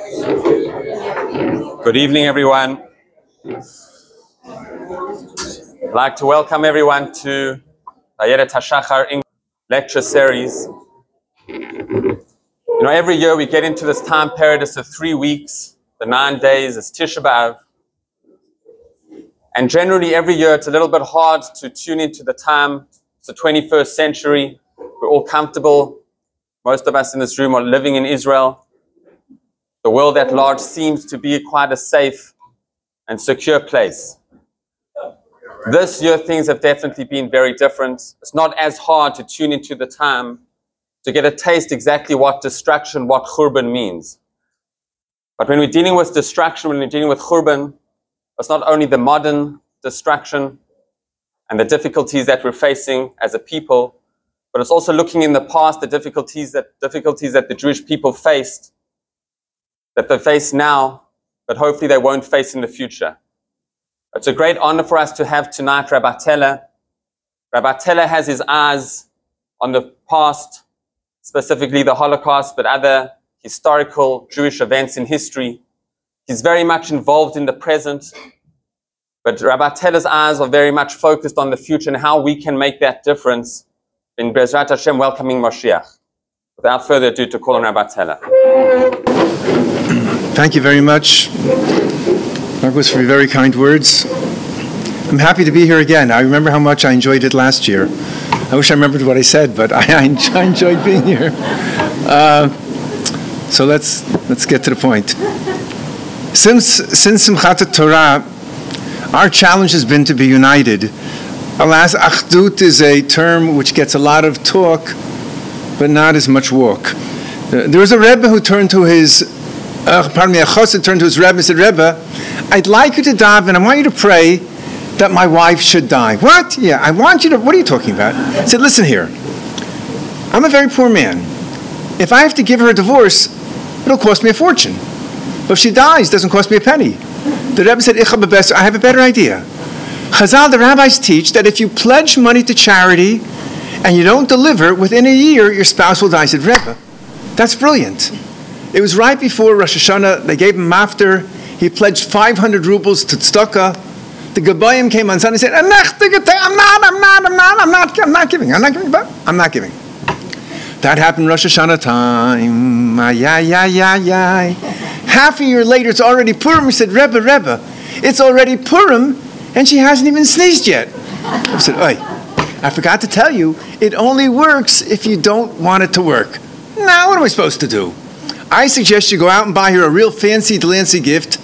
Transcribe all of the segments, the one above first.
Good evening, everyone. I'd like to welcome everyone to Vayeret HaShachar English lecture series. Every year we get into this time period. It's of 3 weeks, the 9 days, it's Tisha B'Av. And generally every year it's a little bit hard to tune into the time. It's the 21st century. We're all comfortable. Most of us in this room are living in Israel. The world at large seems to be quite a safe and secure place. This year, things have definitely been very different. It's not as hard to tune into the time to get a taste exactly what destruction, what Churban means. But when we're dealing with destruction, when we're dealing with Churban, it's not only the modern destruction and the difficulties that we're facing as a people, but it's also looking in the past, the difficulties that the Jewish people faced, that they face now, but hopefully they won't face in the future. It's a great honor for us to have tonight Rabbi Teller. Rabbi Teller has his eyes on the past, specifically the Holocaust, but other historical Jewish events in history. He's very much involved in the present, but Rabbi Teller's eyes are very much focused on the future and how we can make that difference in Bezrat Hashem welcoming Mashiach. Without further ado, to call on Rabbi Teller. Thank you very much, Marcos, for your very kind words. I'm happy to be here again. I remember how much I enjoyed it last year. I wish I remembered what I said, but I enjoyed being here. So let's get to the point. Since Simchat Torah, our challenge has been to be united. Alas, Achdut is a term which gets a lot of talk, but not as much walk. There was a Rebbe who turned to his a chassid turned to his Rebbe and said, Rebbe, I'd like you to daven, I want you to pray that my wife should die. What? Yeah, I want you to, what are you talking about? He said, listen here, I'm a very poor man. If I have to give her a divorce, it'll cost me a fortune. But if she dies, it doesn't cost me a penny. The Rebbe said, I have a better idea. Chazal, the rabbis teach that if you pledge money to charity and you don't deliver, within a year, your spouse will die. I said, Rebbe, that's brilliant. It was right before Rosh Hashanah. They gave him after. He pledged 500 rubles to tzedakah. The Gabayim came on Sunday and said, I'm not giving. That happened Rosh Hashanah time. Half a year later, it's already Purim. He said, Rebbe, it's already Purim, and she hasn't even sneezed yet. I said, Oi, I forgot to tell you, it only works if you don't want it to work. Now, what am I supposed to do? I suggest you go out and buy her a real fancy Delancey gift.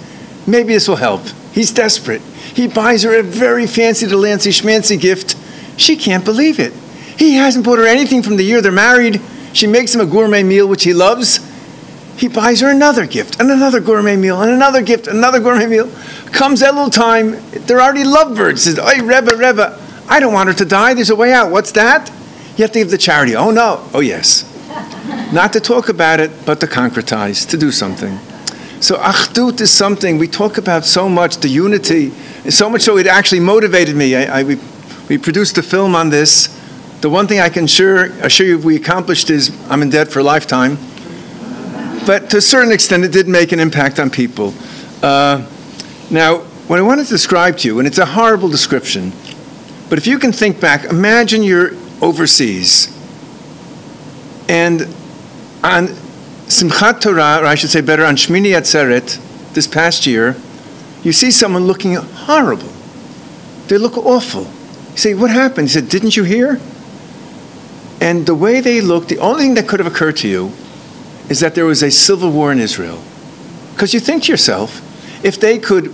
Maybe this will help. He's desperate. He buys her a very fancy Delancey schmancy gift. She can't believe it. He hasn't bought her anything from the year they're married. She makes him a gourmet meal, which he loves. He buys her another gift, and another gourmet meal, and another gift, another gourmet meal. Comes that little time, they're already lovebirds. Says, Hey, Rebbe, I don't want her to die. There's a way out. What's that? You have to give the charity. Oh, no. Oh, yes. Not to talk about it, but to concretize, to do something. So Achdut is something we talk about so much, the unity, so much so it actually motivated me. We produced a film on this. The one thing I can assure you we accomplished is I'm in debt for a lifetime. But to a certain extent, it did make an impact on people. Now, what I want to describe to you, and it's a horrible description, but if you can think back, imagine you're overseas, and on Simchat Torah, or I should say better, on Shmini Atzeret, this past year, you see someone looking horrible. They look awful. You say, what happened? He said, didn't you hear? And the way they looked, the only thing that could have occurred to you is that there was a civil war in Israel. Because you think to yourself, if they could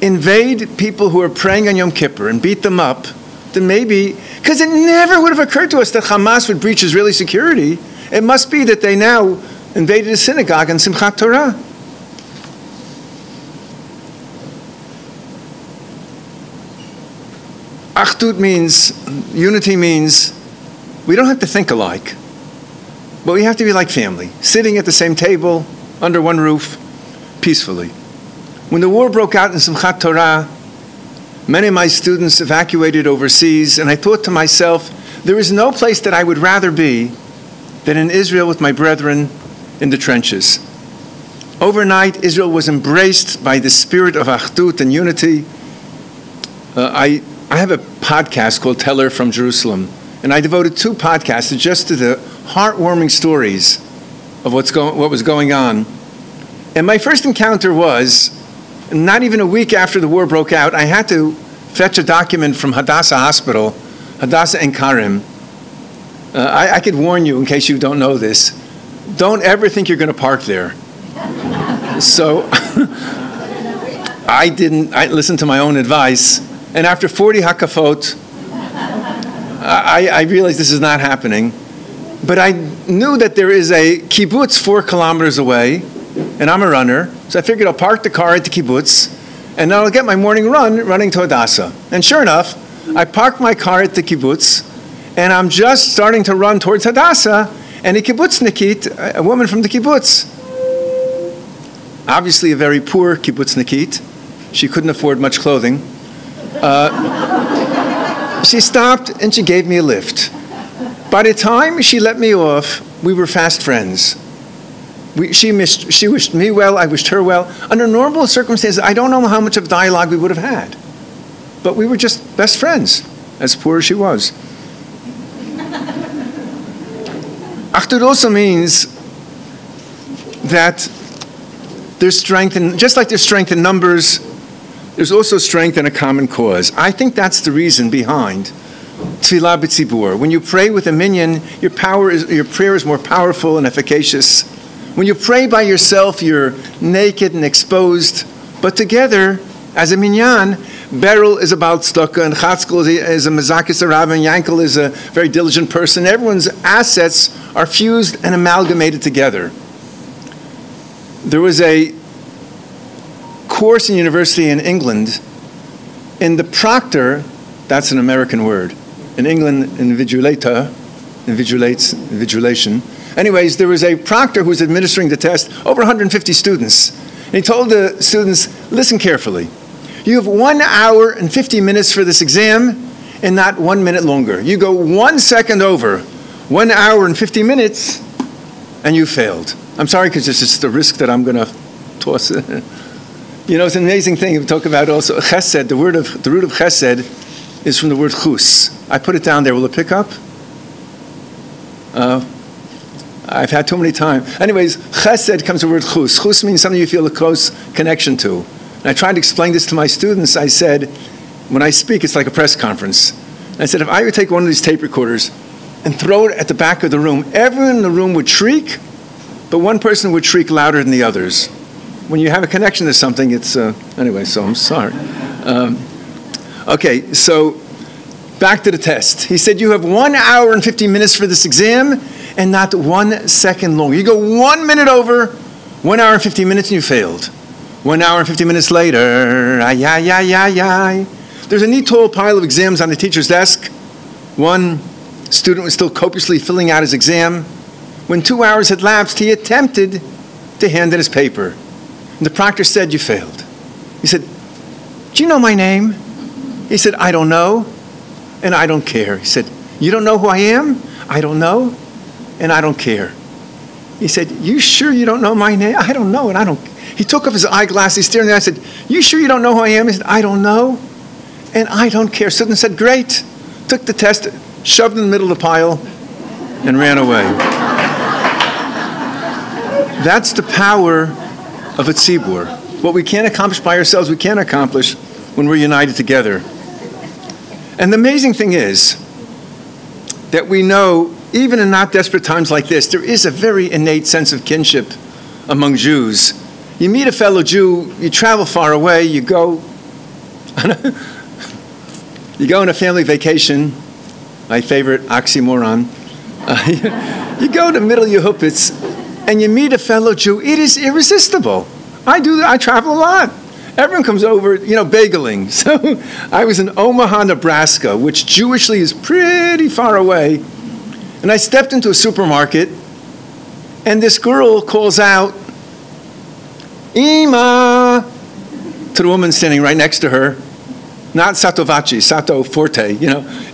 invade people who are praying on Yom Kippur and beat them up, then maybe, because it never would have occurred to us that Hamas would breach Israeli security. It must be that they now invaded a synagogue on Simchat Torah. Achdut means, unity means, we don't have to think alike, but we have to be like family, sitting at the same table, under one roof, peacefully. When the war broke out in Simchat Torah, many of my students evacuated overseas, and I thought to myself, there is no place that I would rather be than in Israel with my brethren in the trenches. Overnight, Israel was embraced by the spirit of Achdut and unity. I have a podcast called Teller from Jerusalem, and I devoted 2 podcasts just to the heartwarming stories of what was going on. And my first encounter was, not even a week after the war broke out, I had to fetch a document from Hadassah Hospital, Hadassah and Karim. I could warn you, in case you don't know this, don't ever think you're going to park there. So I listened to my own advice, and after 40 hakafot, I realized this is not happening. But I knew that there is a kibbutz 4 kilometers away, and I'm a runner, so I figured I'll park the car at the kibbutz, and then I'll get my morning run running to Hadassah. And sure enough, I parked my car at the kibbutz, and I'm just starting to run towards Hadassah, and a kibbutznikit, a woman from the kibbutz, obviously a very poor kibbutznikit, she couldn't afford much clothing, she stopped and she gave me a lift. By the time she let me off, we were fast friends. She wished me well, I wished her well. Under normal circumstances, I don't know how much of dialogue we would have had. But we were just best friends, as poor as she was. Achdut also means that there's strength in, just like there's strength in numbers, there's also strength in a common cause. I think that's the reason behind Tefillah b'tzibur. When you pray with a minyan, your prayer is more powerful and efficacious. When you pray by yourself, you're naked and exposed. But together, as a minyan, Beryl is about tzedakah, and Chatzkel is a mezakis Rabbi, and Yankel is a very diligent person. Everyone's assets are fused and amalgamated together. There was a course in university in England, in the proctor, that's an American word, in England, invigilation. Anyways, there was a proctor who was administering the test, over 150 students. And he told the students, listen carefully. You have 1 hour and 50 minutes for this exam, and not 1 minute longer. You go 1 second over 1 hour and 50 minutes, and you failed. I'm sorry, because it's just the risk that I'm going to toss it. You know, it's an amazing thing. We talk about also chesed. The root of chesed is from the word chus. I put it down there. Will it pick up? I've had too many times. Anyways, chesed comes from the word chus. Chus means something you feel a close connection to. And I tried to explain this to my students. I said, when I speak, it's like a press conference. And I said, if I would take one of these tape recorders and throw it at the back of the room, everyone in the room would shriek, but one person would shriek louder than the others. When you have a connection to something, it's, anyway, so I'm sorry. Okay, so back to the test. He said, you have 1 hour and 50 minutes for this exam, and not 1 second longer. You go 1 minute over, 1 hour and 50 minutes, and you failed. 1 hour and 50 minutes later, there's a neat tall pile of exams on the teacher's desk. One student was still copiously filling out his exam. When 2 hours had lapsed, he attempted to hand in his paper. And the proctor said, you failed. He said, do you know my name? He said, I don't know, and I don't care. He said, you don't know who I am? I don't know, and I don't care. He said, you sure you don't know my name? I don't know, and I don't. He took off his eyeglasses, staring at me. I said, you sure you don't know who I am? He said, I don't know, and I don't care. Student said, great. Took the test, shoved it in the middle of the pile, and ran away. That's the power of a tzibur. What we can't accomplish by ourselves, we can't accomplish when we're united together. And the amazing thing is that we know, even in not desperate times like this, there is a very innate sense of kinship among Jews. You meet a fellow Jew, you travel far away, you go on a family vacation, my favorite oxymoron. You go to Middle Yehupitz, and you meet a fellow Jew. It is irresistible. I travel a lot. Everyone comes over, bageling. So I was in Omaha, Nebraska, which Jewishly is pretty far away. And I stepped into a supermarket, and this girl calls out, Ima, to the woman standing right next to her. Not Satovaci, Sato Forte,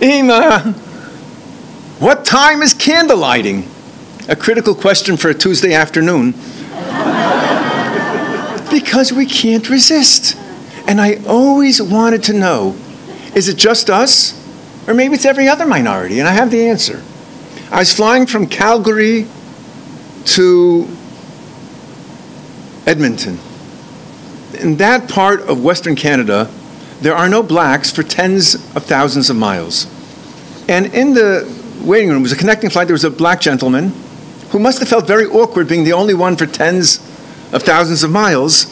Ima, what time is candle lighting? A critical question for a Tuesday afternoon. because we can't resist. And I always wanted to know, is it just us? Or maybe it's every other minority? And I have the answer. I was flying from Calgary to Edmonton. In that part of Western Canada, there are no blacks for tens of thousands of miles. And in the waiting room, it was a connecting flight, there was a black gentleman who must have felt very awkward being the only one for tens of thousands of miles.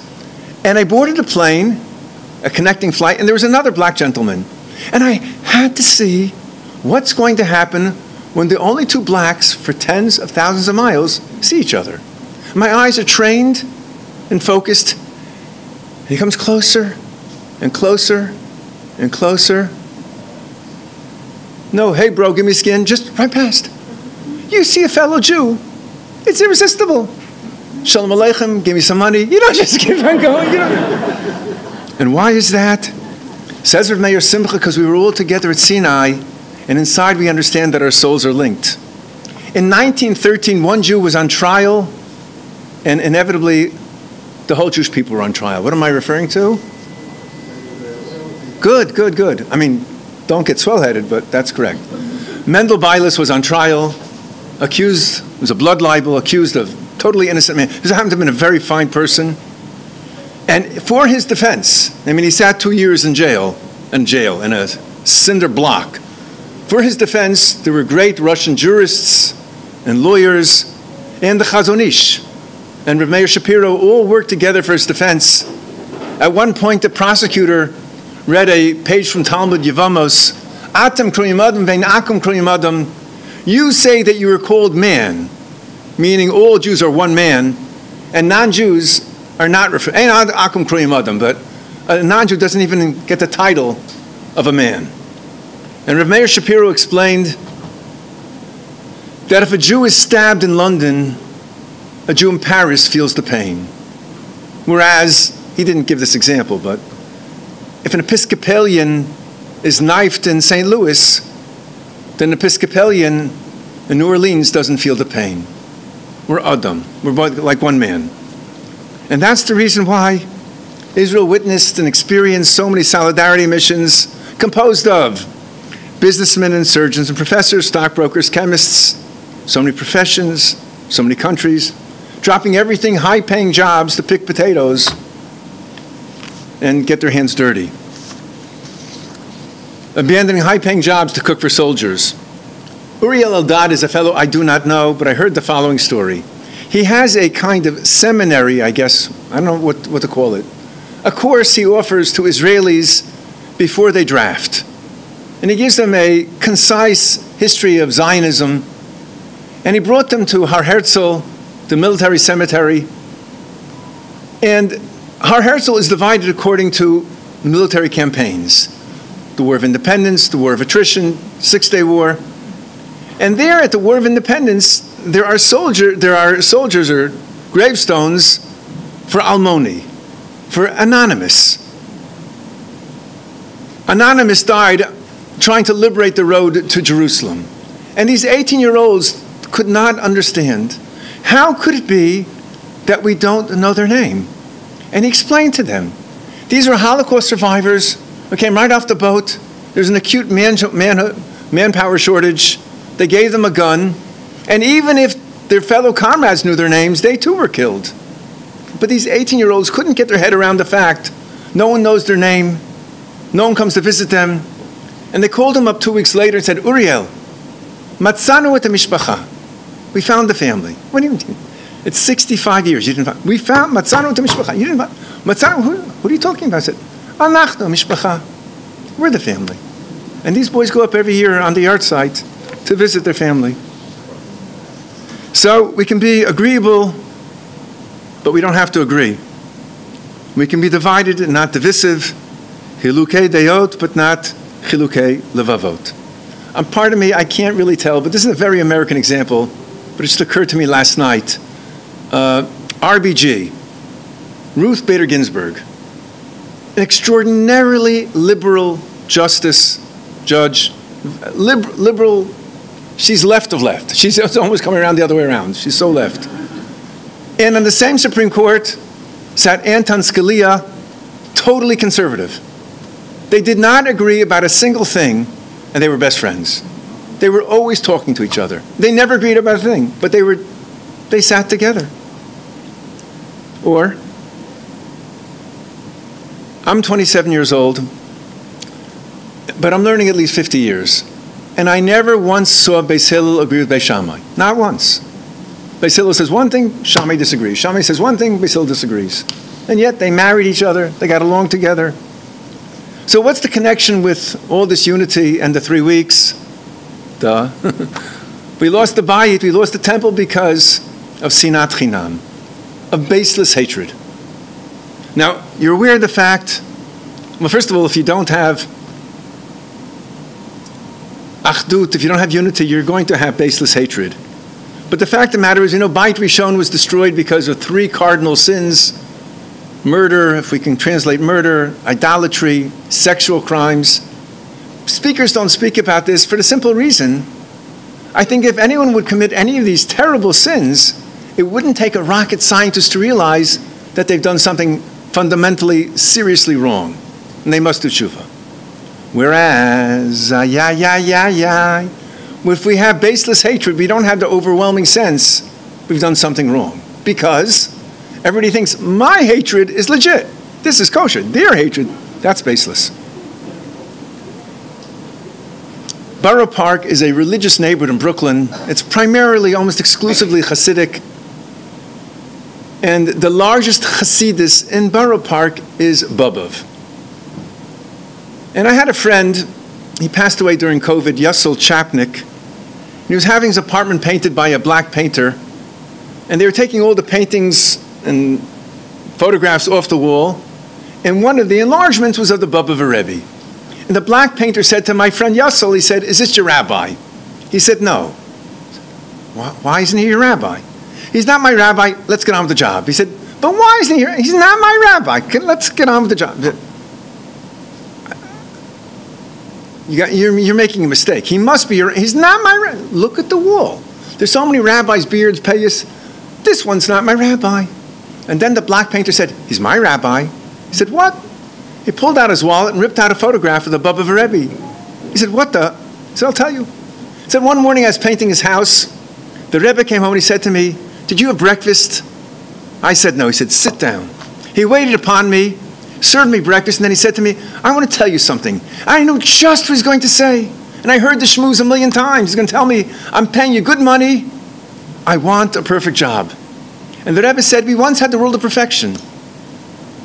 And I boarded a plane, a connecting flight, and there was another black gentleman. And I had to see what's going to happen when the only two blacks for tens of thousands of miles see each other. My eyes are trained and focused. He comes closer and closer and closer. No, hey bro, give me skin, just right past. You see a fellow Jew, it's irresistible. Shalom Aleichem, give me some money. You don't just keep on going. And why is that? Says Rav Meir Simcha, because we were all together at Sinai, and inside we understand that our souls are linked. In 1913, one Jew was on trial, and inevitably the whole Jewish people were on trial. What am I referring to? Good, good, good. I mean, don't get swell-headed, but that's correct. Mendel Beilis was on trial, accused, it was a blood libel, accused of totally innocent man. He happened to have been a very fine person. And for his defense, I mean, he sat 2 years in jail, in a cinder block. For his defense, there were great Russian jurists and lawyers and the Chazon Ish and Rav Meir Shapiro all worked together for his defense. At one point, the prosecutor read a page from Talmud Yevamos, Atem kriyim adam vein akum kriyim adam. You say that you were called man, meaning all Jews are one man, and non-Jews are not referred. Ein akum kriyim adam, but a non-Jew doesn't even get the title of a man. And Rav Meir Shapiro explained that if a Jew is stabbed in London, a Jew in Paris feels the pain. Whereas, he didn't give this example, but if an Episcopalian is knifed in St. Louis, then an Episcopalian in New Orleans doesn't feel the pain. We're Adam. We're both like one man. And that's the reason why Israel witnessed and experienced so many solidarity missions composed of businessmen and surgeons and professors, stockbrokers, chemists, so many professions, so many countries, dropping everything, high-paying jobs to pick potatoes and get their hands dirty. Abandoning high-paying jobs to cook for soldiers. Uriel Eldad is a fellow I do not know, but I heard the following story. He has a kind of seminary, I guess, I don't know what to call it, a course he offers to Israelis before they draft. And he gives them a concise history of Zionism, and he brought them to Har Herzl, the military cemetery. And Har Herzl is divided according to military campaigns. The War of Independence, the War of Attrition, Six-Day War. And there at the War of Independence, there are soldiers or gravestones for Almoni, for Anonymous. Anonymous died trying to liberate the road to Jerusalem. And these 18-year-olds could not understand, how could it be that we don't know their name? And he explained to them, these are Holocaust survivors who came right off the boat. There's an acute manpower shortage. They gave them a gun. And even if their fellow comrades knew their names, they too were killed. But these 18-year-olds couldn't get their head around the fact no one knows their name, no one comes to visit them. And they called him up 2 weeks later and said, Uriel, matzanu et mishpacha. We found the family. What do you mean? It's 65 years. You didn't find. We found matzanu et mishpacha. You didn't find. Matzanu, what are you talking about? I said, anachnu mishpacha. We're the family. And these boys go up every year on the yard site to visit their family. So we can be agreeable, but we don't have to agree. We can be divided and not divisive. Chilukei deyot, but not chilukei levavot. Pardon me, I can't really tell, but this is a very American example, but it just occurred to me last night. RBG, Ruth Bader Ginsburg, an extraordinarily liberal justice judge, liberal, she's left of left. She's almost coming around the other way around. She's so left. And on the same Supreme Court sat Anton Scalia, totally conservative. They did not agree about a single thing, and they were best friends. They were always talking to each other. They never agreed about a thing, but they sat together. Or, I'm 27 years old, but I'm learning at least 50 years. And I never once saw Beis Hillel agree with Beis Shammai. Not once. Beis Hillel says one thing, Shammai disagrees. Shammai says one thing, Beis Hillel disagrees. And yet they married each other, they got along together. So what's the connection with all this unity and the 3 weeks? Duh. We lost the Bayit, we lost the temple because of Sinat Chinam, of baseless hatred. Now, you're aware of the fact, well, first of all, if you don't have Achdut, if you don't have unity, you're going to have baseless hatred. But the fact of the matter is, Bayit Rishon was destroyed because of 3 cardinal sins: murder, if we can translate murder, idolatry, sexual crimes. Speakers don't speak about this for the simple reason, I think if anyone would commit any of these terrible sins, it wouldn't take a rocket scientist to realize that they've done something fundamentally, seriously wrong, and they must do tshuva. Whereas, if we have baseless hatred, we don't have the overwhelming sense we've done something wrong, because everybody thinks my hatred is legit. This is kosher. Their hatred, that's baseless. Borough Park is a religious neighborhood in Brooklyn. It's primarily, almost exclusively Hasidic. And the largest Hasidus in Borough Park is Bobov. And I had a friend, he passed away during COVID, Yussel Chapnik. He was having his apartment painted by a black painter. And they were taking all the paintings and photographs off the wall. And one of the enlargements was of the Bobov Rebbe. And the black painter said to my friend Yussel, he said, "Is this your rabbi?" He said, "No." "Why isn't he your rabbi?" "He's not my rabbi. Let's get on with the job." He said, "But why isn't he here?" "He's not my rabbi. Let's get on with the job." You're making a mistake. He must be your, he's not my rabbi. Look at the wall. There's so many rabbis, beards, payas. This one's not my rabbi. And then the black painter said, "He's my rabbi." He said, "What?" He pulled out his wallet and ripped out a photograph of the Bobov Rebbe. He said, "What the?" He said, "I'll tell you." He said, "One morning I was painting his house. The Rebbe came home and he said to me, 'Did you have breakfast?' I said, 'No.' He said, 'Sit down.' He waited upon me, served me breakfast, and then he said to me, 'I want to tell you something.' I knew just what he was going to say. And I heard the shmooze a million times. He's going to tell me, 'I'm paying you good money. I want a perfect job.' And the Rebbe said, 'We once had the world of perfection.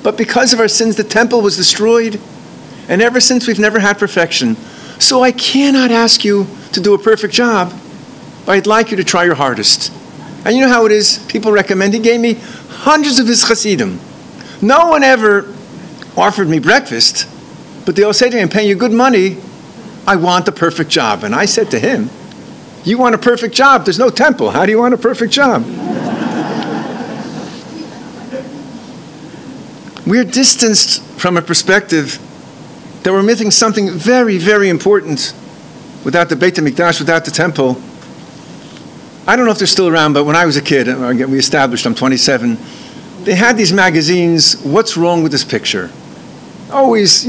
But because of our sins, the temple was destroyed. And ever since, we've never had perfection. So I cannot ask you to do a perfect job, but I'd like you to try your hardest.' And you know how it is? People recommend. He gave me hundreds of his chassidim. No one ever offered me breakfast, but they'll say to me, 'I'm paying you good money. I want a perfect job.' And I said to him, 'You want a perfect job? There's no temple. How do you want a perfect job?' We're distanced from a perspective that we're missing something very, very important without the Beit HaMikdash, without the temple. I don't know if they're still around, but when I was a kid, we established I'm 27, they had these magazines, "What's wrong with this picture?" Always,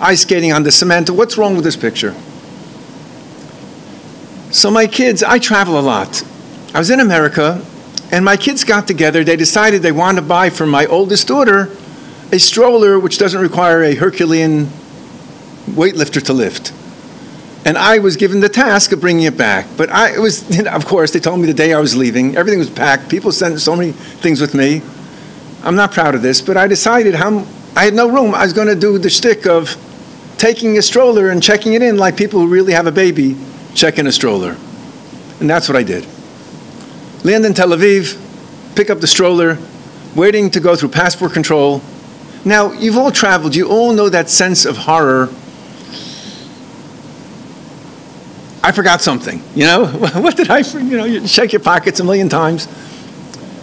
ice skating on the cement. What's wrong with this picture? So my kids, I travel a lot. I was in America, and my kids got together. They decided they wanted to buy for my oldest daughter a stroller which doesn't require a Herculean weightlifter to lift. And I was given the task of bringing it back. But it was, of course, they told me the day I was leaving. Everything was packed. People sent so many things with me. I'm not proud of this, but I decided I had no room. I was going to do the shtick of taking a stroller and checking it in like people who really have a baby check in a stroller. And that's what I did. Land in Tel Aviv, pick up the stroller, waiting to go through passport control. Now, you've all traveled. You all know that sense of horror. I forgot something, What did I forget? You check your pockets a million times.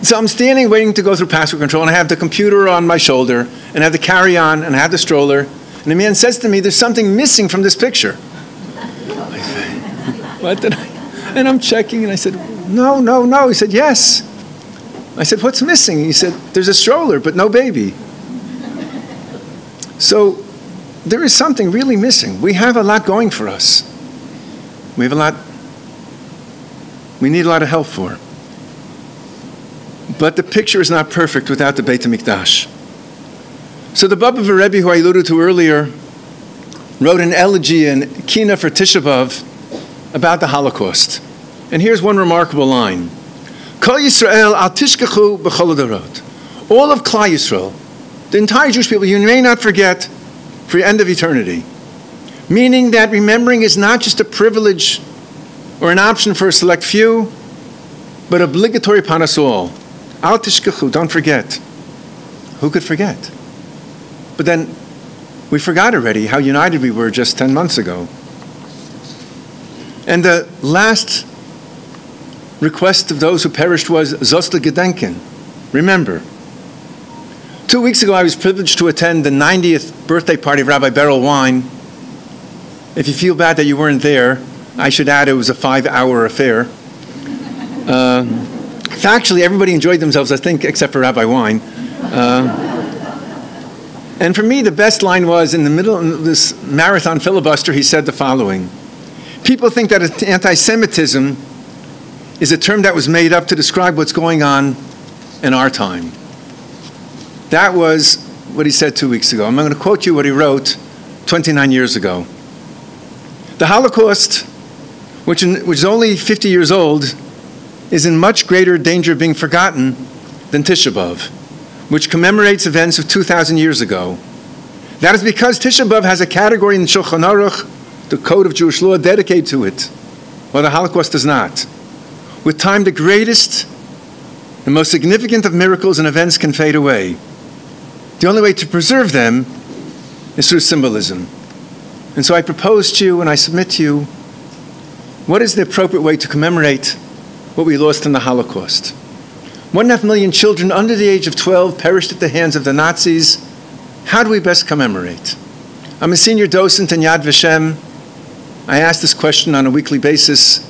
So I'm standing waiting to go through passport control, and I have the computer on my shoulder, and I have the carry-on, and I have the stroller. And the man says to me, "There's something missing from this picture." What did I? And I'm checking, and I said, No. He said, "Yes. I said, what's missing? He said, there's a stroller, but no baby. So there is something really missing. We have a lot going for us. We need a lot of help for. But the picture is not perfect without the Beit HaMikdash. So the Baba Rabbi, who I alluded to earlier, wrote an elegy in Kina for Tisha B'Av about the Holocaust. And here's one remarkable line. Kol Yisrael al tishkachu b'chol hadarot. All of Klal Yisrael, the entire Jewish people, you may not forget for the end of eternity. Meaning that remembering is not just a privilege or an option for a select few, but obligatory upon us all. Al tishkachu, don't forget. Who could forget? But then we forgot already how united we were just 10 months ago. And the last request of those who perished was Zosta Gedenken, remember. 2 weeks ago I was privileged to attend the 90th birthday party of Rabbi Beryl Wine. If you feel bad that you weren't there, I should add it was a 5-hour affair. Factually, everybody enjoyed themselves, I think, except for Rabbi Wine. And for me, the best line was, in the middle of this marathon filibuster, he said the following. People think that anti-Semitism is a term that was made up to describe what's going on in our time. That was what he said 2 weeks ago. I'm going to quote you what he wrote 29 years ago. The Holocaust, which is only 50 years old, is in much greater danger of being forgotten than Tisha B'Av, which commemorates events of 2,000 years ago. That is because Tisha B'Av has a category in Shulchan Aruch, the code of Jewish law, dedicated to it, while the Holocaust does not. With time, the greatest and most significant of miracles and events can fade away. The only way to preserve them is through symbolism. And so I propose to you and I submit to you, what is the appropriate way to commemorate what we lost in the Holocaust? 1.5 million children under the age of 12 perished at the hands of the Nazis. How do we best commemorate? I'm a senior docent in Yad Vashem. I ask this question on a weekly basis.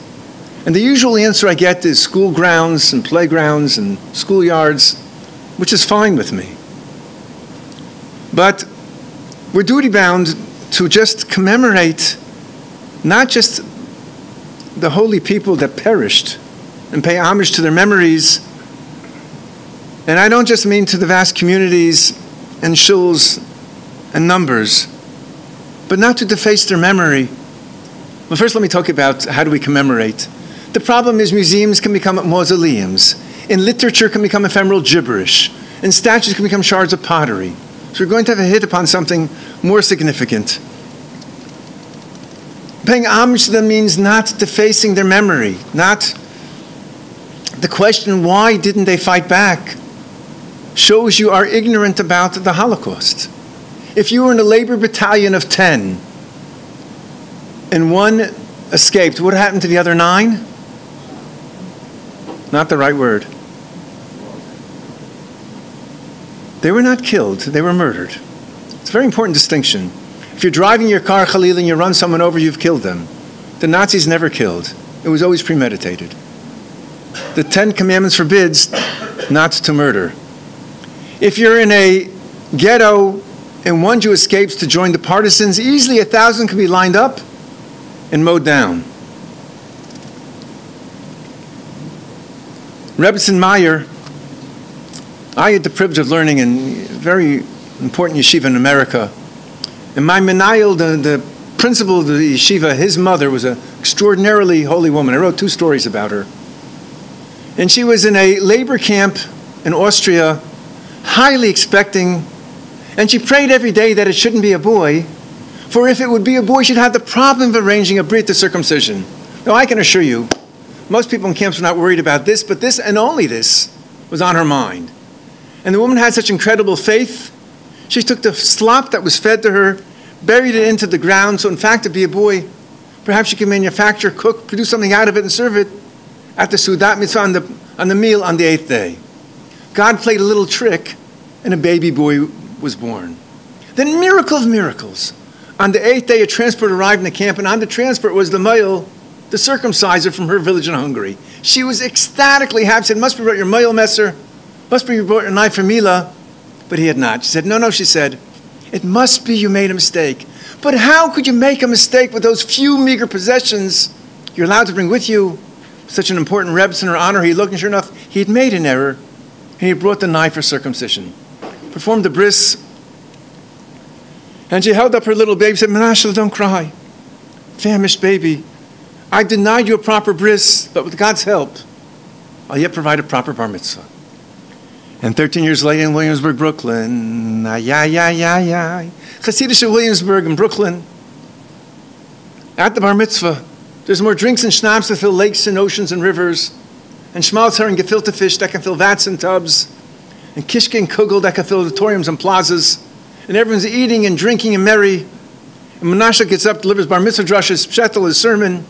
And the usual answer I get is school grounds and playgrounds and schoolyards, which is fine with me. But we're duty-bound to just commemorate not just the holy people that perished and pay homage to their memories. And I don't just mean to the vast communities and shuls and numbers, but not to deface their memory. Well, first let me talk about how do we commemorate. The problem is museums can become mausoleums, and literature can become ephemeral gibberish, and statues can become shards of pottery. So we're going to have a hit upon something more significant. Paying homage to them means not defacing their memory, not the question, why didn't they fight back, shows you are ignorant about the Holocaust. If you were in a labor battalion of 10 and one escaped, what happened to the other 9? Not the right word. They were not killed, they were murdered. It's a very important distinction. If you're driving your car, Khalil, and you run someone over, you've killed them. The Nazis never killed. It was always premeditated. The 10 Commandments forbids not to murder. If you're in a ghetto and one Jew escapes to join the partisans, easily 1,000 can be lined up and mowed down. Rebbetzin Meyer, I had the privilege of learning in a very important yeshiva in America. And my menayel, the principal of the yeshiva, his mother was an extraordinarily holy woman. I wrote 2 stories about her. And she was in a labor camp in Austria, highly expecting, and she prayed every day that it shouldn't be a boy, for if it would be a boy, she'd have the problem of arranging a brit, the circumcision. Now, I can assure you, most people in camps were not worried about this, but this, and only this, was on her mind. And the woman had such incredible faith, she took the slop that was fed to her, buried it into the ground, so in fact it'd be a boy. Perhaps she could manufacture, cook, produce something out of it, and serve it at the Sudat Mitzvah on the meal on the 8th day. God played a little trick, and a baby boy was born. Then, miracle of miracles. On the 8th day, a transport arrived in the camp, and on the transport was the male, the circumciser from her village in Hungary. She was ecstatically happy, said, "Must be brought your male messer." Must be you brought a knife for Mila. But he had not. She said, no, she said, it must be you made a mistake. But how could you make a mistake with those few meager possessions you're allowed to bring with you? Such an important Rebbe in her honor. He looked, and sure enough, he had made an error. And he brought the knife for circumcision. Performed the bris. And she held up her little baby and said, Menashe, don't cry. Famished baby, I denied you a proper bris, but with God's help, I'll yet provide a proper bar mitzvah. And 13 years later in Williamsburg, Brooklyn, Hasidic Williamsburg in Brooklyn, at the bar mitzvah, there's more drinks and schnapps that fill lakes and oceans and rivers, and schmaltzer and gefilte fish that can fill vats and tubs, and kishke and kugel that can fill auditoriums and plazas, and everyone's eating and drinking and merry. And Menashe gets up, delivers bar mitzvah drushes, pshetel, his sermon,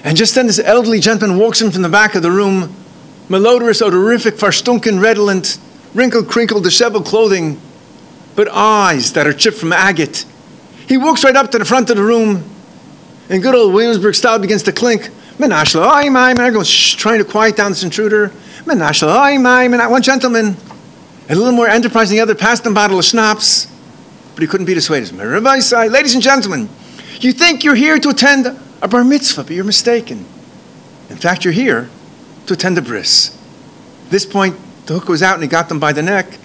and just then this elderly gentleman walks in from the back of the room, malodorous, odorific, verstunken, redolent, wrinkled, crinkled, disheveled clothing, but eyes that are chipped from agate. He walks right up to the front of the room, and good old Williamsburg style begins to clink. Menashe, and everyone's trying to quiet down this intruder. Menashe, and one gentleman, a little more enterprising than the other, passed him a bottle of schnapps, but he couldn't be dissuaded. Rabbi said, ladies and gentlemen, you think you're here to attend a bar mitzvah, but you're mistaken. In fact, you're here to attend a bris. At this point, the hook was out and he got them by the neck.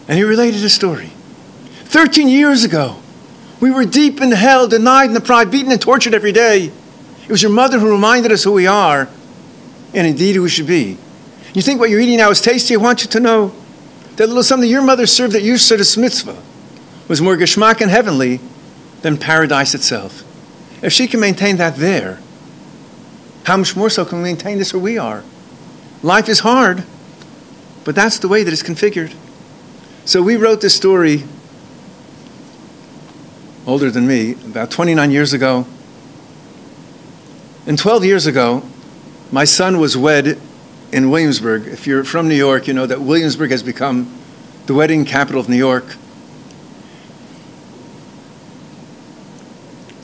And he related a story. 13 years ago, we were deep in hell, denied and deprived, beaten and tortured every day. It was your mother who reminded us who we are, and indeed who we should be. You think what you're eating now is tasty? I want you to know that little something your mother served at your Seudas mitzvah was more geschmack and heavenly than paradise itself. If she can maintain that there, how much more so can we maintain this where we are? Life is hard, but that's the way that it's configured. So we wrote this story, older than me, about 29 years ago. And 12 years ago, my son was wed in Williamsburg. If you're from New York, you know that Williamsburg has become the wedding capital of New York.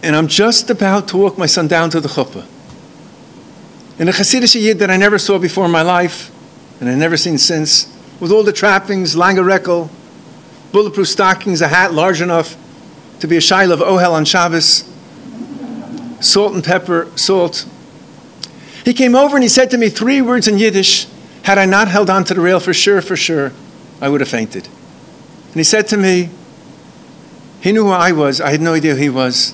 And I'm just about to walk my son down to the chuppah. In a Hasidic yid that I never saw before in my life, and I've never seen since, with all the trappings, langer rekel, bulletproof stockings, a hat large enough to be a shaila of ohel on Shabbos, salt and pepper, salt. He came over and he said to me 3 words in Yiddish. Had I not held on to the rail for sure, I would have fainted. And he said to me, he knew who I was, I had no idea who he was.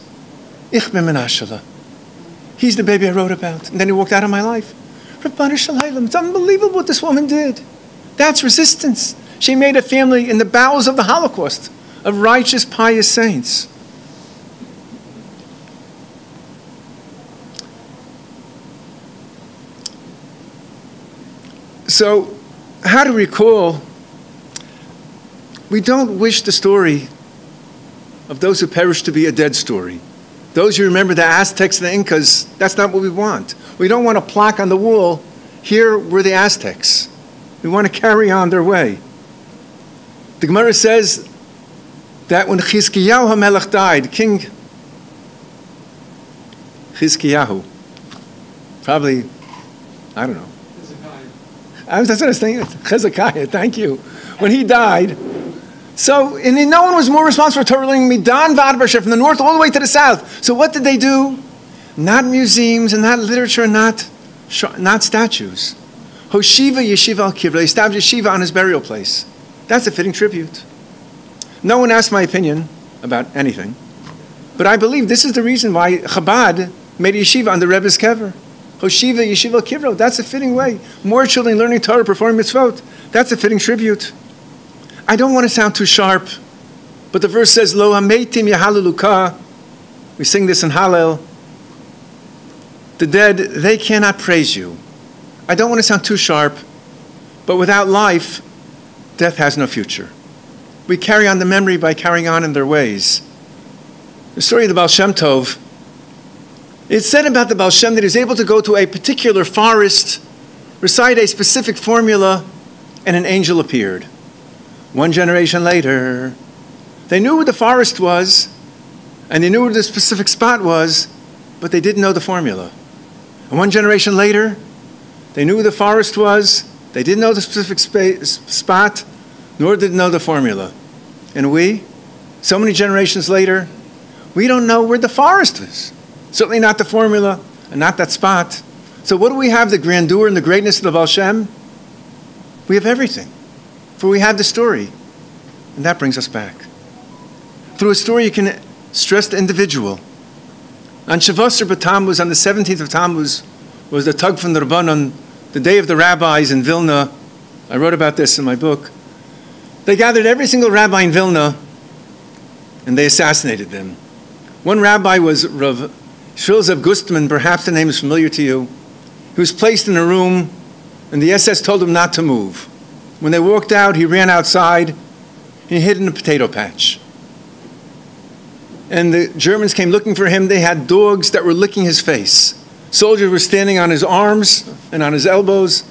Ich bin Menashe. He's the baby I wrote about. And then he walked out of my life. Rabbanu Shalom, it's unbelievable what this woman did. That's resistance. She made a family in the bowels of the Holocaust of righteous, pious saints. So, how to recall? We don't wish the story of those who perished to be a dead story. Those who remember the Aztecs and the Incas, that's not what we want. We don't want a plaque on the wall, here were the Aztecs. We want to carry on their way. The Gemara says that when Chizkiyahu HaMelech died, King Chizkiyahu, probably, I don't know. That's what I was thinking. Hezekiah, thank you. When he died, so, and no one was more responsible for Torah learning Midan Vadbarsha from the north all the way to the south. So what did they do? Not museums and not literature and not statues. Hoshiva Yeshiva al Kivra. They established yeshiva on his burial place. That's a fitting tribute. No one asked my opinion about anything. But I believe this is the reason why Chabad made a yeshiva on the Rebbe's kever. Hoshiva Yeshiva al Kivra. That's a fitting way. More children learning Torah, performing mitzvot. That's a fitting tribute. I don't want to sound too sharp, but the verse says, Lo hametim yahaluluka. We sing this in Hallel. The dead, they cannot praise you. I don't want to sound too sharp, but without life, death has no future. We carry on the memory by carrying on in their ways. The story of the Baal Shem Tov, it's said about the Baal Shem that he was able to go to a particular forest, recite a specific formula, and an angel appeared. 1 generation later, they knew where the forest was, and they knew where the specific spot was, but they didn't know the formula. And 1 generation later, they knew where the forest was, They didn't know the specific spot, nor did they know the formula. And we, so many generations later, we don't know where the forest is. Certainly not the formula, and not that spot. So what do we have, the grandeur and the greatness of the Baal Shem? We have everything. For we have the story. And that brings us back. Through a story, you can stress the individual. On Shavuos or B'Tammuz, on the 17th of Tammuz, was the tug from the Rabbanon, the day of the rabbis in Vilna. I wrote about this in my book. They gathered every single rabbi in Vilna, and they assassinated them. One rabbi was Rav Shilzev Gustman, perhaps the name is familiar to you. He was placed in a room, and the SS told him not to move. When they walked out, he ran outside, and he hid in a potato patch. And the Germans came looking for him. They had dogs that were licking his face. Soldiers were standing on his arms and on his elbows.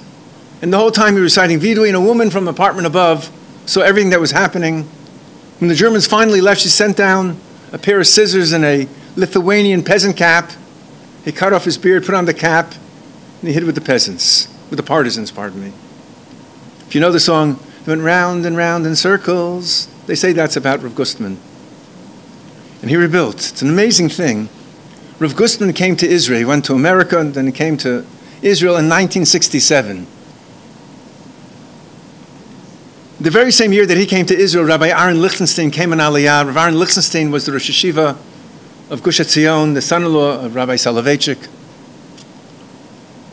And the whole time he was reciting Vidui, and a woman from the apartment above saw everything that was happening. When the Germans finally left, she sent down a pair of scissors and a Lithuanian peasant cap. He cut off his beard, put on the cap, and he hid with the peasants, with the partisans, pardon me. If you know the song, it went round and round in circles, they say that's about Rav Gustman. And he rebuilt. It's an amazing thing. Rav Gustman came to Israel. He went to America, and then he came to Israel in 1967. The very same year that he came to Israel, Rabbi Aaron Lichtenstein came in Aliyah. Rabbi Aaron Lichtenstein was the Rosh Hashiva of Gush Etzion, the son-in-law of Rabbi Soloveitchik.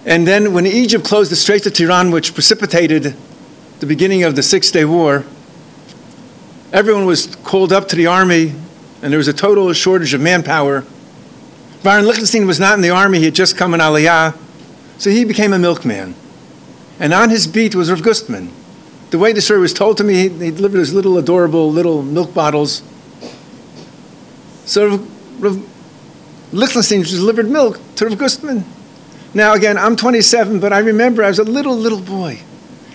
And then when Egypt closed the Straits of Tiran, which precipitated the beginning of the Six-Day War, everyone was called up to the army, and there was a total shortage of manpower. Aaron Lichtenstein was not in the army. He had just come in Aliyah, so he became a milkman. And on his beat was Rav Gustman. The way the story was told to me, he delivered his little adorable little milk bottles. So Rav Lichtenstein delivered milk to Rav Gustman. Now again, I'm 27, but I remember I was a little boy.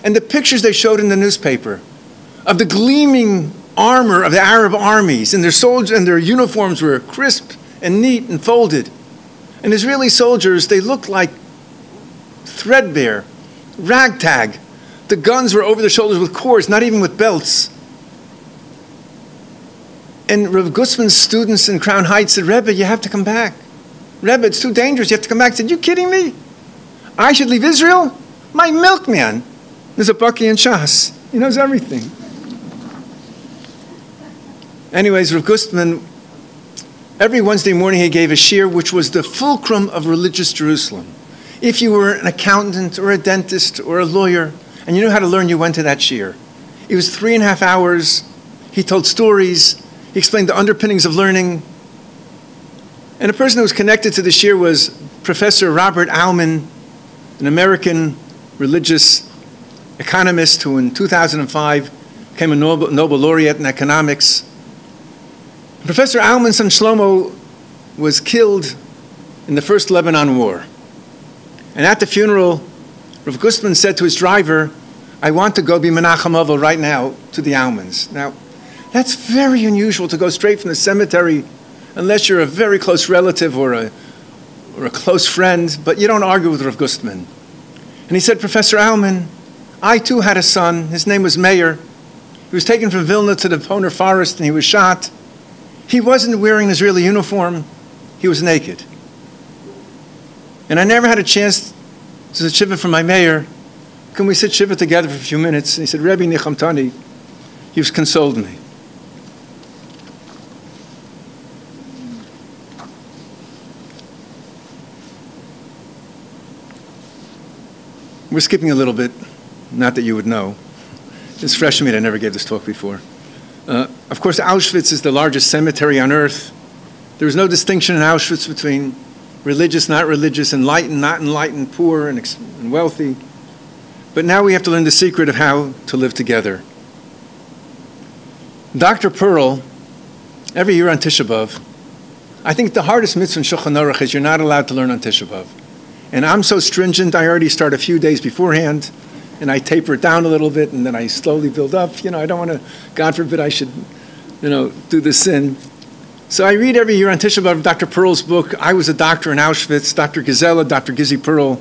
And the pictures they showed in the newspaper of the gleaming armor of the Arab armies, and their soldiers and their uniforms were crisp and neat and folded. And Israeli soldiers, they looked like threadbare, ragtag. The guns were over their shoulders with cords, not even with belts. And Rav Gustman's students in Crown Heights said, Rebbe, you have to come back. Rebbe, it's too dangerous. You have to come back. I said, you kidding me? I should leave Israel? My milkman. There's a Bucky and Shas. He knows everything. Anyways, Rav Gustman, every Wednesday morning he gave a shiur, which was the fulcrum of religious Jerusalem. If you were an accountant or a dentist or a lawyer, and you knew how to learn, you went to that shiur. It was 3.5 hours. He told stories. He explained the underpinnings of learning. And a person who was connected to the shiur was Professor Robert Aumann, an American religious economist who in 2005 became a Nobel laureate in economics. Professor Aumann's son Shlomo was killed in the First Lebanon War. And at the funeral, Rav Gustman said to his driver, I want to go be Menachem Avil right now to the Aumanns. Now, that's very unusual to go straight from the cemetery unless you're a very close relative or a close friend, but you don't argue with Rav Gustman. And he said, Professor Aumann, I too had a son. His name was Meir. He was taken from Vilna to the Poner Forest and he was shot. He wasn't wearing an Israeli uniform. He was naked. And I never had a chance to sit shiva for my Meir. Can we sit shiva together for a few minutes? And he said, Rebbe Nichamtani, you've consoled me. We're skipping a little bit, not that you would know. It's fresh to me, I never gave this talk before. Of course, Auschwitz is the largest cemetery on earth. There was no distinction in Auschwitz between religious, not religious, enlightened, not enlightened, poor and wealthy. But now we have to learn the secret of how to live together. Dr. Pearl, every year on Tisha B'Av, I think the hardest mitzvah in Shulchan Aruch is you're not allowed to learn on Tisha B'Av. And I'm so stringent, I already start a few days beforehand, and I taper it down a little bit, and then I slowly build up. I don't want to, God forbid I should, do the sin. So I read every year on Tisha B'Av Dr. Pearl's book, I Was a Doctor in Auschwitz, Dr. Gizella, Dr. Gizzy Pearl.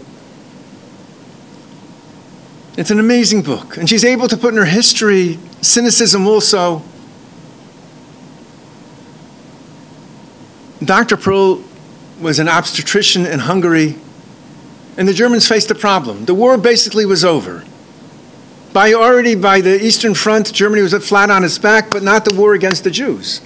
It's an amazing book. And she's able to put in her history cynicism also. Dr. Pearl was an obstetrician in Hungary, and the Germans faced a problem. The war basically was over. Already by the Eastern Front, Germany was flat on its back, but not the war against the Jews.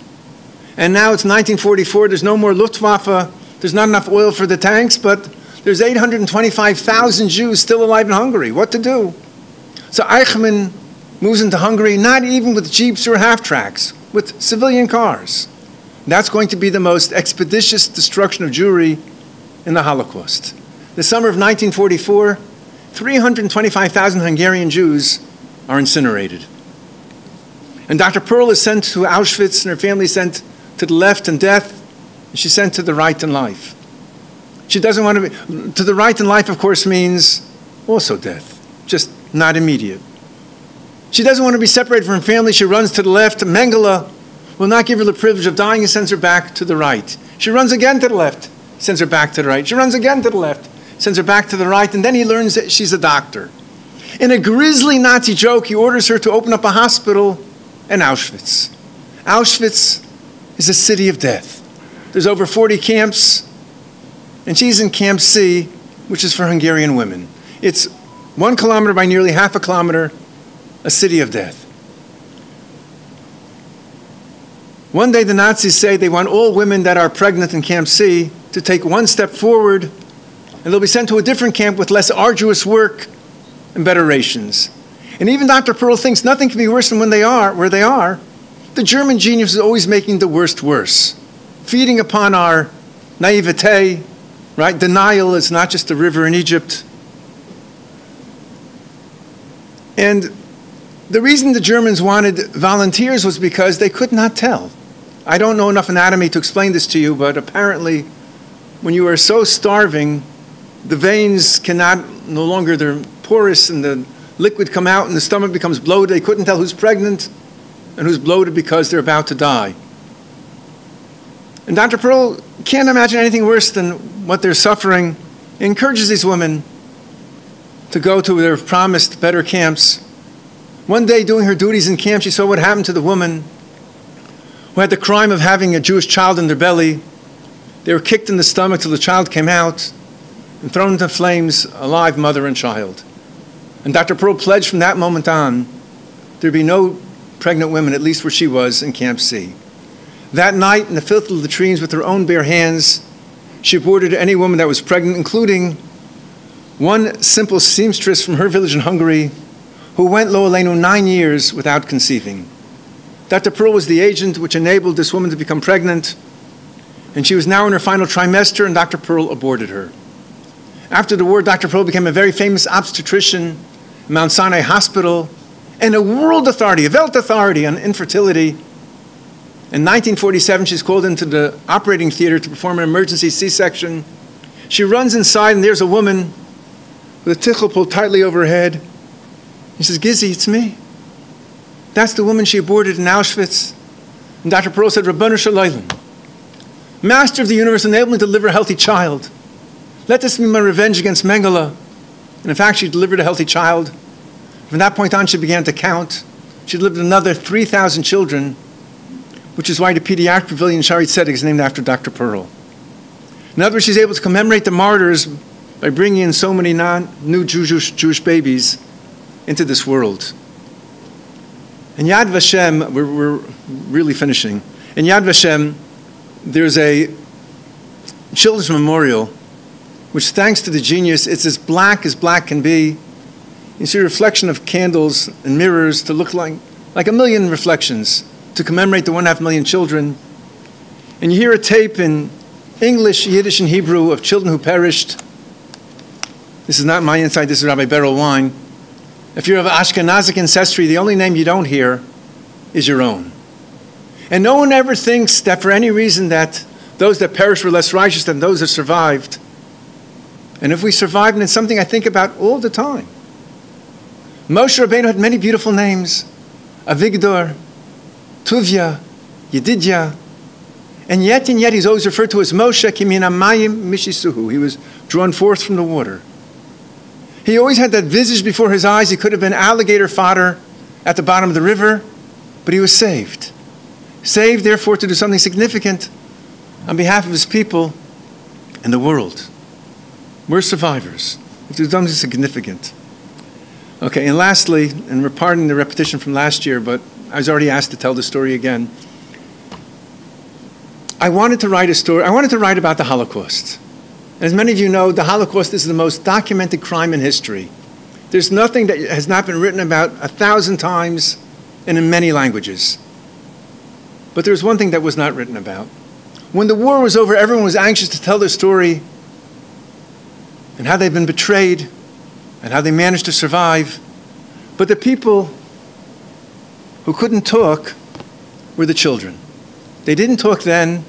And now it's 1944, there's no more Luftwaffe, there's not enough oil for the tanks, but there's 825,000 Jews still alive in Hungary. What to do? So Eichmann moves into Hungary, not even with jeeps or half-tracks, with civilian cars. That's going to be the most expeditious destruction of Jewry in the Holocaust. The summer of 1944, 325,000 Hungarian Jews are incinerated. And Dr. Pearl is sent to Auschwitz, and her family is sent to the left in death, and she's sent to the right in life. She doesn't want to be, to the right in life, of course, means also death, just not immediate. She doesn't want to be separated from her family. She runs to the left. Mengele will not give her the privilege of dying and sends her back to the right. She runs again to the left, sends her back to the right. She runs again to the left, sends her back to the right, and then he learns that she's a doctor. In a grisly Nazi joke, he orders her to open up a hospital in Auschwitz. Auschwitz is a city of death. There's over 40 camps, and she's in Camp C, which is for Hungarian women. It's 1 kilometer by nearly half a kilometer, a city of death. One day the Nazis say they want all women that are pregnant in Camp C to take one step forward, and they'll be sent to a different camp with less arduous work and better rations. And even Dr. Pearl thinks nothing can be worse than where they are. The German genius is always making the worst worse, feeding upon our naivete, right? Denial is not just a river in Egypt. And the reason the Germans wanted volunteers was because they could not tell. I don't know enough anatomy to explain this to you, but apparently when you are so starving, the veins cannot, no longer they're porous, and the liquid come out and the stomach becomes bloated. They couldn't tell who's pregnant and who's bloated because they're about to die. And Dr. Pearl can't imagine anything worse than what they're suffering. He encourages these women to go to their promised better camps. One day, doing her duties in camp, she saw what happened to the woman who had the crime of having a Jewish child in their belly. They were kicked in the stomach till the child came out and thrown into flames, alive, mother and child. And Dr. Pearl pledged from that moment on there'd be no pregnant women, at least where she was, in Camp C. That night, in the filth of the latrines, with her own bare hands, she aborted any woman that was pregnant, including one simple seamstress from her village in Hungary who went, lo aleinu, 9 years without conceiving. Dr. Pearl was the agent which enabled this woman to become pregnant, and she was now in her final trimester, and Dr. Pearl aborted her. After the war, Dr. Pearl became a very famous obstetrician in Mount Sinai Hospital and a world authority, a Welt authority on infertility. In 1947, she's called into the operating theater to perform an emergency C-section. She runs inside, and there's a woman with a tichel pulled tightly over her head. He says, "Gizzy, it's me." That's the woman she aborted in Auschwitz. And Dr. Pearl said, "Rabbanu Shalom, Master of the universe, enable me to deliver a healthy child. Let this be my revenge against Mengele." And in fact, she delivered a healthy child. From that point on, she began to count. She delivered another 3,000 children, which is why the pediatric pavilion in Shaarei Tzedek is named after Dr. Pearl. In other words, she's able to commemorate the martyrs by bringing in so many new Jewish babies into this world. In Yad Vashem, we're really finishing. In Yad Vashem, there's a children's memorial, which, thanks to the genius, it's as black can be. You see a reflection of candles and mirrors to look like a million reflections to commemorate the 1.5 million children. And you hear a tape in English, Yiddish, and Hebrew of children who perished. This is not my insight, this is Rabbi Beryl Wine. If you're of Ashkenazic ancestry, the only name you don't hear is your own. And no one ever thinks that for any reason that those that perished were less righteous than those that survived. And if we survived, and it's something I think about all the time. Moshe Rabbeinu had many beautiful names. Avigdor, Tuvia, Yedidya. And yet he's always referred to as Moshe Kimin Amayim Mishisuhu. He was drawn forth from the water. He always had that visage before his eyes. He could have been alligator fodder at the bottom of the river, but he was saved. Saved, therefore, to do something significant on behalf of his people and the world. We're survivors. If there's something significant. Okay, and lastly, and we're pardoning the repetition from last year, but I was already asked to tell the story again. I wanted to write a story. I wanted to write about the Holocaust. As many of you know, the Holocaust is the most documented crime in history. There's nothing that has not been written about 1,000 times and in many languages. But there's one thing that was not written about. When the war was over, everyone was anxious to tell their story and how they've been betrayed and how they managed to survive. But the people who couldn't talk were the children. They didn't talk then,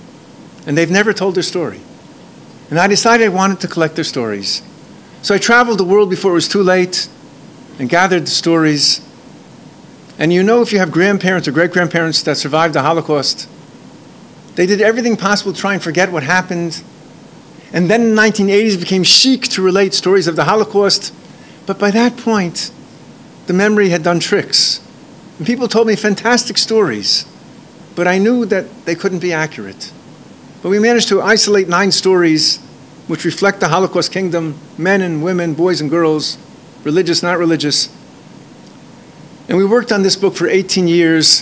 and they've never told their story. And I decided I wanted to collect their stories. So I traveled the world before it was too late and gathered the stories. And you know, if you have grandparents or great-grandparents that survived the Holocaust, they did everything possible to try and forget what happened. And then in the 1980s, it became chic to relate stories of the Holocaust. But by that point, the memory had done tricks. And people told me fantastic stories, but I knew that they couldn't be accurate. But we managed to isolate 9 stories which reflect the Holocaust kingdom, men and women, boys and girls, religious, not religious. And we worked on this book for 18 years,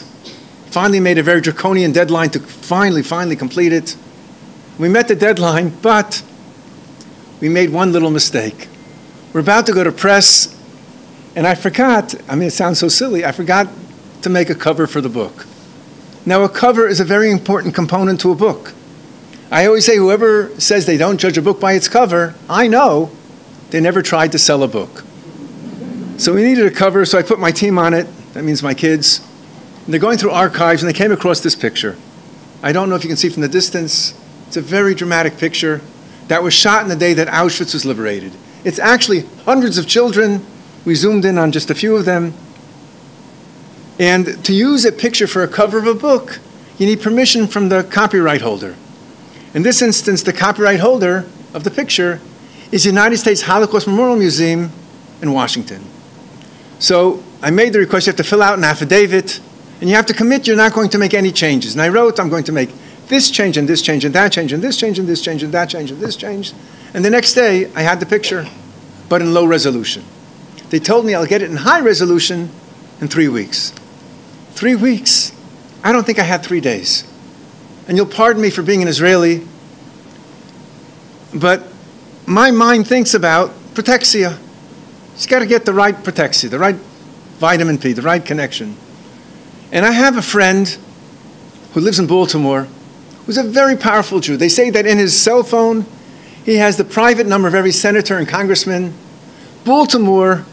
finally made a very draconian deadline to finally complete it. We met the deadline, but we made one little mistake. We're about to go to press, and I forgot, I mean, it sounds so silly, I forgot to make a cover for the book. Now, a cover is a very important component to a book. I always say whoever says they don't judge a book by its cover, I know they never tried to sell a book. So we needed a cover, so I put my team on it. That means my kids. And they're going through archives, and they came across this picture. I don't know if you can see from the distance. It's a very dramatic picture that was shot in the day that Auschwitz was liberated. It's actually hundreds of children. We zoomed in on just a few of them. And to use a picture for a cover of a book, you need permission from the copyright holder. In this instance, the copyright holder of the picture is the United States Holocaust Memorial Museum in Washington. So I made the request. You have to fill out an affidavit, and you have to commit you're not going to make any changes. And I wrote, I'm going to make this change and this change and that change and this change and this change and that change and this change. And the next day, I had the picture, but in low resolution. They told me I'll get it in high resolution in 3 weeks. 3 weeks? I don't think I had 3 days. And you'll pardon me for being an Israeli, but my mind thinks about protexia. You've got to get the right protexia, the right vitamin P, the right connection. And I have a friend who lives in Baltimore who's a very powerful Jew. They say that in his cell phone, he has the private number of every senator and congressman. Baltimore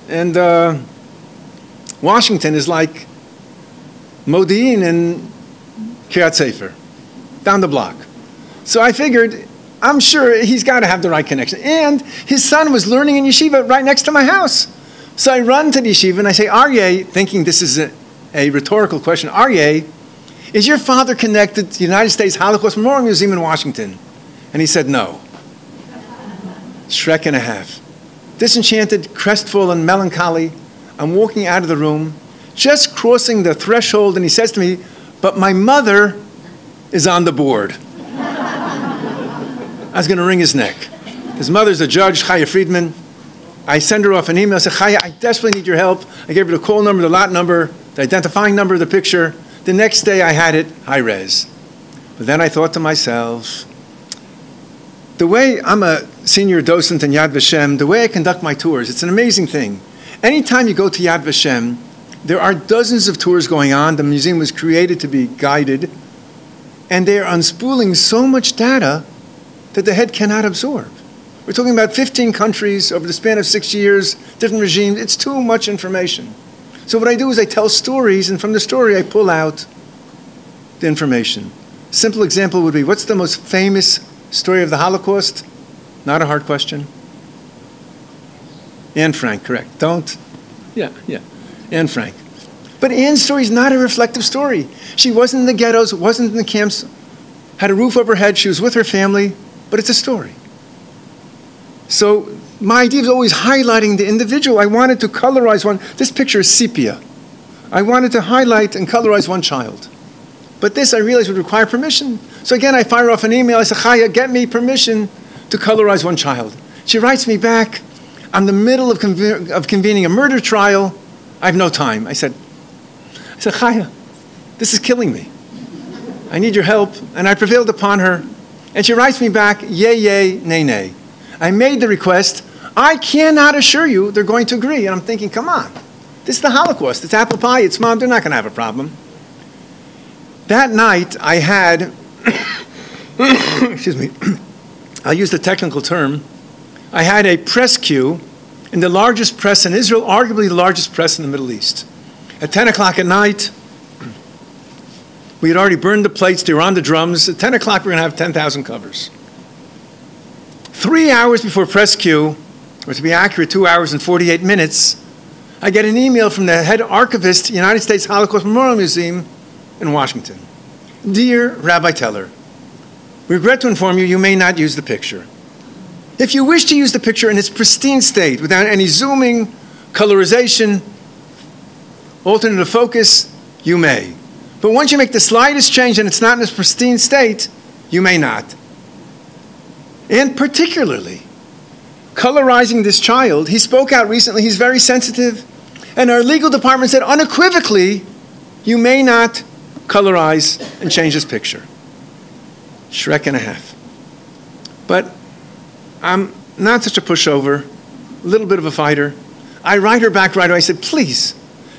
and Washington is like Modi'in and Kiryat Sefer, down the block. So I figured, I'm sure he's got to have the right connection. And his son was learning in yeshiva right next to my house. So I run to the yeshiva and I say, Aryeh, thinking this is a rhetorical question, Aryeh, is your father connected to the United States Holocaust Memorial Museum in Washington? And he said, no. Shrek and a half. Disenchanted, crestfallen, melancholy, I'm walking out of the room, just crossing the threshold, and he says to me, but my mother is on the board. I was going to wring his neck. His mother's a judge, Chaya Friedman. I send her off an email. I say, Chaya, I desperately need your help. I gave her the call number, the lot number, the identifying number of the picture. The next day I had it high res. But then I thought to myself, the way I'm a senior docent in Yad Vashem, the way I conduct my tours, it's an amazing thing. Anytime you go to Yad Vashem, there are dozens of tours going on. The museum was created to be guided. And they are unspooling so much data that the head cannot absorb. We're talking about 15 countries over the span of 6 years, different regimes. It's too much information. So what I do is I tell stories, and from the story I pull out the information. Simple example would be, what's the most famous story of the Holocaust? Not a hard question. Anne Frank, correct. Don't. Yeah. Anne Frank. But Anne's story is not a reflective story. She wasn't in the ghettos, wasn't in the camps, had a roof over her head, she was with her family, but it's a story. So my idea is always highlighting the individual. I wanted to colorize one. This picture is sepia. I wanted to highlight and colorize one child. But this, I realized, would require permission. So again, I fire off an email. I say, Chaya, get me permission to colorize one child. She writes me back, I'm in the middle of convening a murder trial. I have no time. I said, Chaya, this is killing me. I need your help. And I prevailed upon her. And she writes me back, yay, yay, nay, nay. I made the request. I cannot assure you they're going to agree. And I'm thinking, come on. This is the Holocaust. It's apple pie. It's mom. They're not going to have a problem. That night, I had, excuse me, I'll use the technical term. I had a press queue in the largest press in Israel, arguably the largest press in the Middle East. At 10 o'clock at night, we had already burned the plates. They were on the drums. At 10 o'clock, we're going to have 10,000 covers. 3 hours before press queue, or to be accurate, 2 hours and 48 minutes, I get an email from the head archivist, United States Holocaust Memorial Museum in Washington. Dear Rabbi Teller, we regret to inform you, you may not use the picture. If you wish to use the picture in its pristine state, without any zooming, colorization, alternative focus, you may. But once you make the slightest change and it's not in its pristine state, you may not. And particularly, colorizing this child, he spoke out recently, he's very sensitive, and our legal department said unequivocally, you may not colorize and change this picture. Shrek and a half. But I'm not such a pushover, a little bit of a fighter. I write her back right away. I said, please,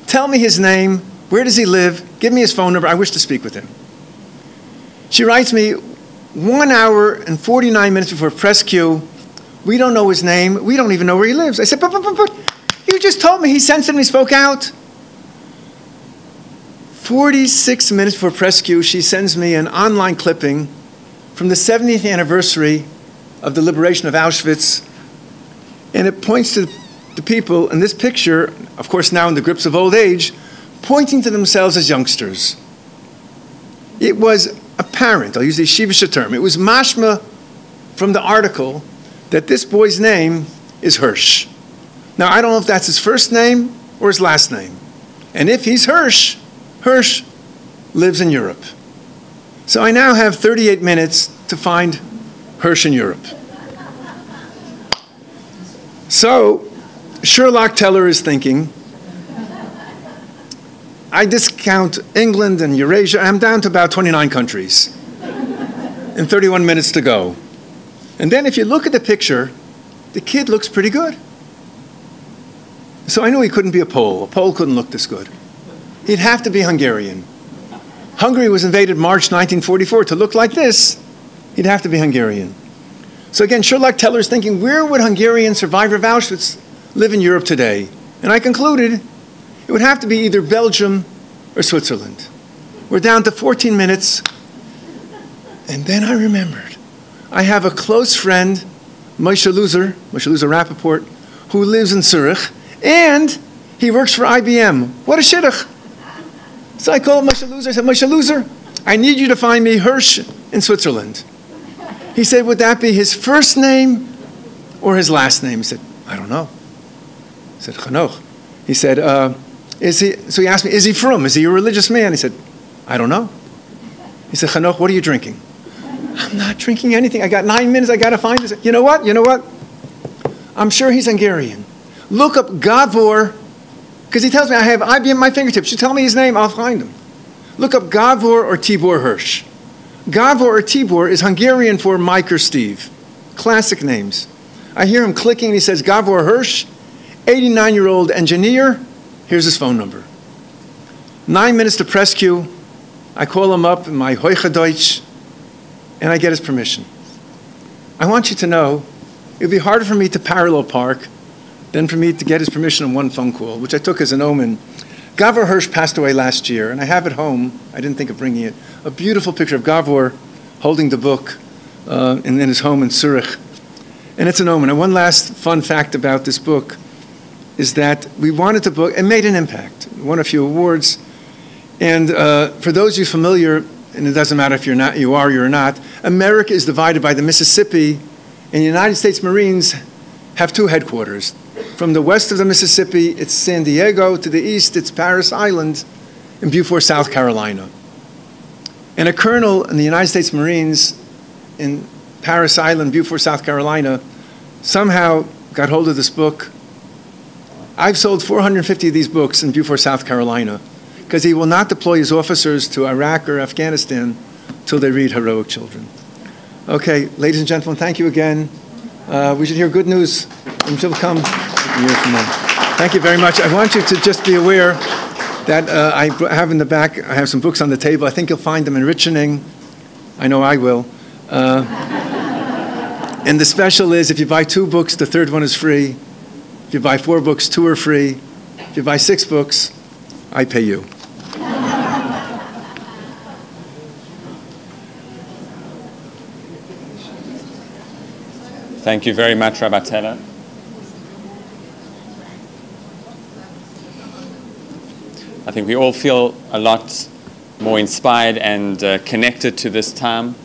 tell me his name, where does he live, give me his phone number, I wish to speak with him. She writes me 1 hour and 49 minutes before press queue, we don't know his name, we don't even know where he lives. I said, but, you just told me, he sensitive and he spoke out. 46 minutes before press queue, she sends me an online clipping from the 70th anniversary of the liberation of Auschwitz, and it points to the people in this picture, of course now in the grips of old age, pointing to themselves as youngsters. It was apparent, I'll use the yeshivish term, it was mashma from the article that this boy's name is Hirsch. Now I don't know if that's his first name or his last name. And if he's Hirsch, Hirsch lives in Europe. So I now have 38 minutes to find Hirsch in Europe. So Sherlock Teller is thinking, I discount England and Eurasia, I'm down to about 29 countries and 31 minutes to go. And then if you look at the picture, the kid looks pretty good. So I knew he couldn't be a Pole. A Pole couldn't look this good. He'd have to be Hungarian. Hungary was invaded March 1944. To look like this, he'd have to be Hungarian. So again, Sherlock Teller is thinking, where would Hungarian survivor of Auschwitz live in Europe today? And I concluded it would have to be either Belgium or Switzerland. We're down to 14 minutes. And then I remembered, I have a close friend, Moshe Luzer Rappaport, who lives in Zurich, and he works for IBM. What a shidduch. So I called Moshe Luzer. I said, Moshe Luzer, I need you to find me Hirsch in Switzerland. He said, would that be his first name or his last name? He said, I don't know. I said, Hanoch. He said, so he asked me, is he from? Is he a religious man? He said, I don't know. He said, Hanoch, what are you drinking? I'm not drinking anything. I got 9 minutes. I got to find this. You know what? I'm sure he's Hungarian. Look up Gavor, because he tells me I have IBM at my fingertips. You tell me his name, I'll find him. Look up Gavor or Tibor Hirsch. Gavor or Tibor is Hungarian for Mike or Steve. Classic names. I hear him clicking and he says, Gavor Hirsch, 89-year-old engineer. Here's his phone number. 9 minutes to press queue. I call him up in my Hoicha Deutsch, and I get his permission. I want you to know, it would be harder for me to parallel park than for me to get his permission in one phone call, which I took as an omen. Gavor Hirsch passed away last year, and I have at home, I didn't think of bringing it, a beautiful picture of Gavor holding the book in his home in Zurich. And it's an omen. And one last fun fact about this book is that we wanted the book, it made an impact. It won a few awards. And for those of you familiar, and it doesn't matter if you're not, you're not, America is divided by the Mississippi, and the United States Marines have two headquarters. From the west of the Mississippi, it's San Diego. To the east, it's Parris Island in Beaufort, South Carolina. And a colonel in the United States Marines in Parris Island, Beaufort, South Carolina, somehow got hold of this book. I've sold 450 of these books in Beaufort, South Carolina, because he will not deploy his officers to Iraq or Afghanistan till they read Heroic Children. Okay, ladies and gentlemen, thank you again. We should hear good news from she'll come a year from now. Thank you very much. I want you to just be aware that I have in the back, I have some books on the table. I think you'll find them enriching. I know I will. And the special is, if you buy 2 books, the third one is free. If you buy 4 books, 2 are free. If you buy 6 books, I pay you. Thank you very much, Rabbi Teller. I think we all feel a lot more inspired and connected to this time.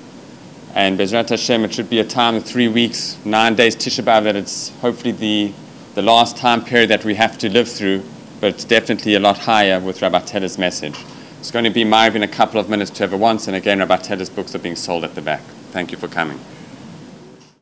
And Bezrat Hashem, it should be a time of 3 weeks, 9 days Tisha B'Av, that it's hopefully the last time period that we have to live through, but it's definitely a lot higher with Rabbi Teller's message. It's going to be Mariv in a couple of minutes to everyone, and again, Rabbi Teller's books are being sold at the back. Thank you for coming.